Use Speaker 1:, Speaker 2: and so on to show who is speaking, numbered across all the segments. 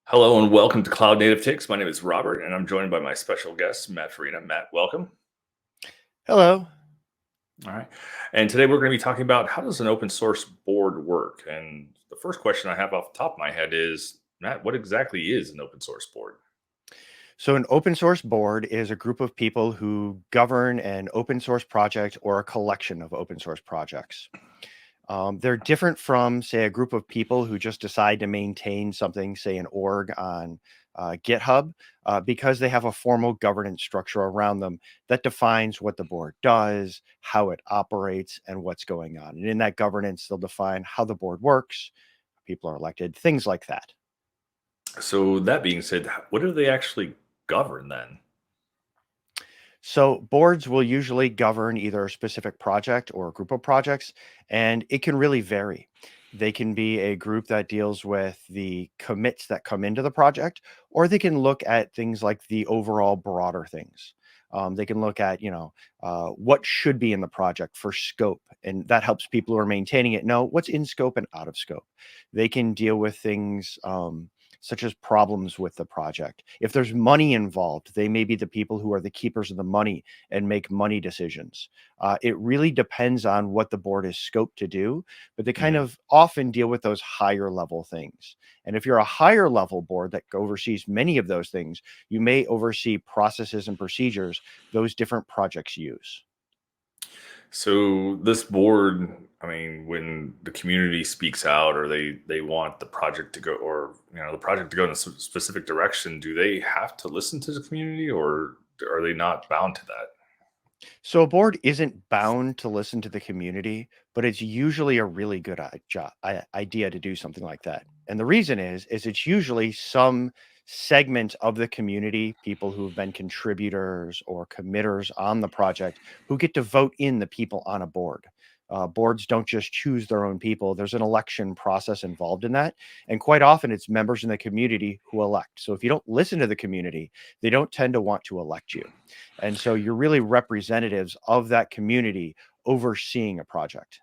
Speaker 1: Hello and welcome to Cloud Native Ticks. My name is Robert, and I'm joined by my special guest, Matt Farina. Matt, welcome.
Speaker 2: Hello.
Speaker 1: All right. And today we're going to be talking about how does an open source board work? And the first question I have off the top of my head is, Matt, what exactly is an open source board?
Speaker 2: So, an open source board is a group of people who govern an open source project or a collection of open source projects. They're different from, say, a group of people who just decide to maintain something, say, an org on GitHub, because they have a formal governance structure around them that defines what the board does, how it operates, and what's going on. And in that governance, they'll define how the board works, people are elected, things like that.
Speaker 1: So, that being said, what do they actually govern then?
Speaker 2: So boards will usually govern either a specific project or a group of projects, and it can really vary. They can be a group that deals with the commits that come into the project, or they can look at things like the overall broader things. They can look at, what should be in the project for scope, and that helps people who are maintaining it know what's in scope and out of scope. They can deal with things such as problems with the project. If there's money involved, they may be the people who are the keepers of the money and make money decisions. It really depends on what the board is scoped to do, but they kind
Speaker 1: Mhm.
Speaker 2: of often deal with those higher level things. And if you're a higher level board that oversees many of those things, you may oversee processes and procedures those different projects use.
Speaker 1: So, this board, I mean, when the community speaks out or they want the project to go or the project to go in a specific direction, do they have to listen to the community or are they not bound to that?
Speaker 2: So a board isn't bound to listen to the community, but it's usually a really good idea to do something like that. And the reason is it's usually some segment of the community, people who've been contributors or committers on the project, who get to vote in the people on a board. Boards don't just choose their own people. There's an election process involved in that. And quite often it's members in the community who elect. So if you don't listen to the community, they don't tend to want to elect you. And so you're really representatives of that community overseeing a project.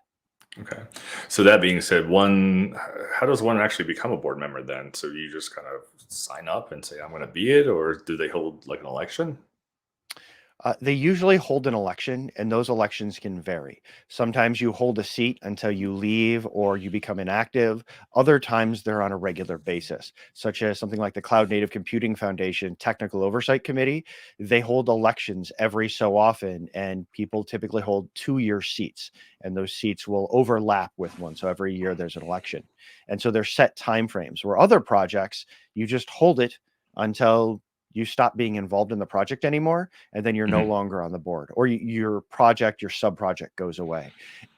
Speaker 1: Okay. So that being said, how does one actually become a board member then? So you just kind of sign up and say, I'm going to be it, or do they hold like an election?
Speaker 2: They usually hold an election, and those elections can vary. Sometimes you hold a seat until you leave or you become inactive. Other times they're on a regular basis, such as something like the Cloud Native Computing Foundation Technical Oversight Committee. They hold elections every so often, and people typically hold 2 year seats, and those seats will overlap with one. So every year there's an election. And so there's set timeframes where other projects, you just hold it until you stop being involved in the project anymore, and then you're no
Speaker 1: Mhm.
Speaker 2: longer on the board, or your project, your sub project goes away.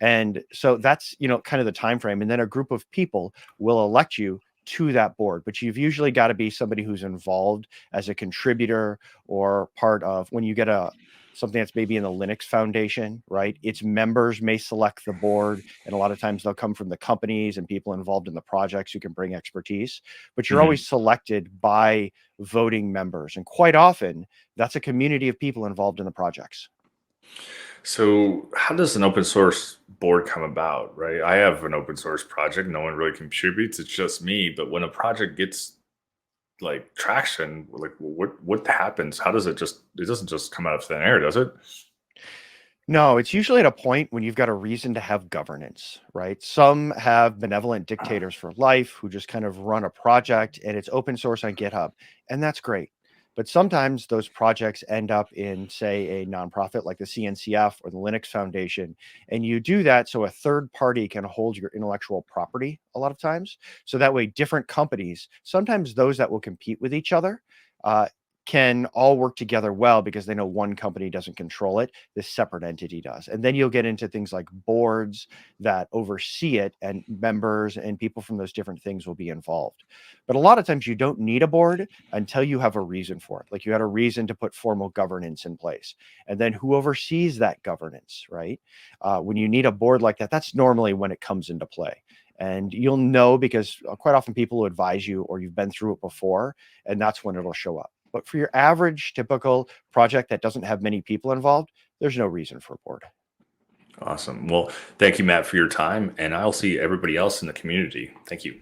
Speaker 2: And so that's, kind of the time frame. And then a group of people will elect you to that board, but you've usually got to be somebody who's involved as a contributor or part of when you get a something that's maybe in the Linux Foundation, right? Its members may select the board, and a lot of times they'll come from the companies and people involved in the projects who can bring expertise. But you're
Speaker 1: Mhm.
Speaker 2: always selected by voting members. And quite often, that's a community of people involved in the projects.
Speaker 1: So how does an open source board come about, right? I have an open source project. No one really contributes. It's just me. But when a project gets like traction, like what happens? How does it doesn't just come out of thin air, does it?
Speaker 2: No, it's usually at a point when you've got a reason to have governance, right? Some have benevolent dictators for life who just kind of run a project and it's open source on GitHub, and that's great. But sometimes those projects end up in, say, a nonprofit like the CNCF or the Linux Foundation. And you do that so a third party can hold your intellectual property a lot of times. So that way, different companies, sometimes those that will compete with each other, uh, can all work together well because they know one company doesn't control it, this separate entity does. And then you'll get into things like boards that oversee it, and members and people from those different things will be involved. But a lot of times you don't need a board until you have a reason for it. Like you had a reason to put formal governance in place. And then who oversees that governance, right? When you need a board like that, that's normally when it comes into play. And you'll know because quite often people will advise you or you've been through it before, and that's when it'll show up. But for your average typical project that doesn't have many people involved, there's no reason for a board.
Speaker 1: Awesome. Well, thank you, Matt, for your time, and I'll see everybody else in the community. Thank you.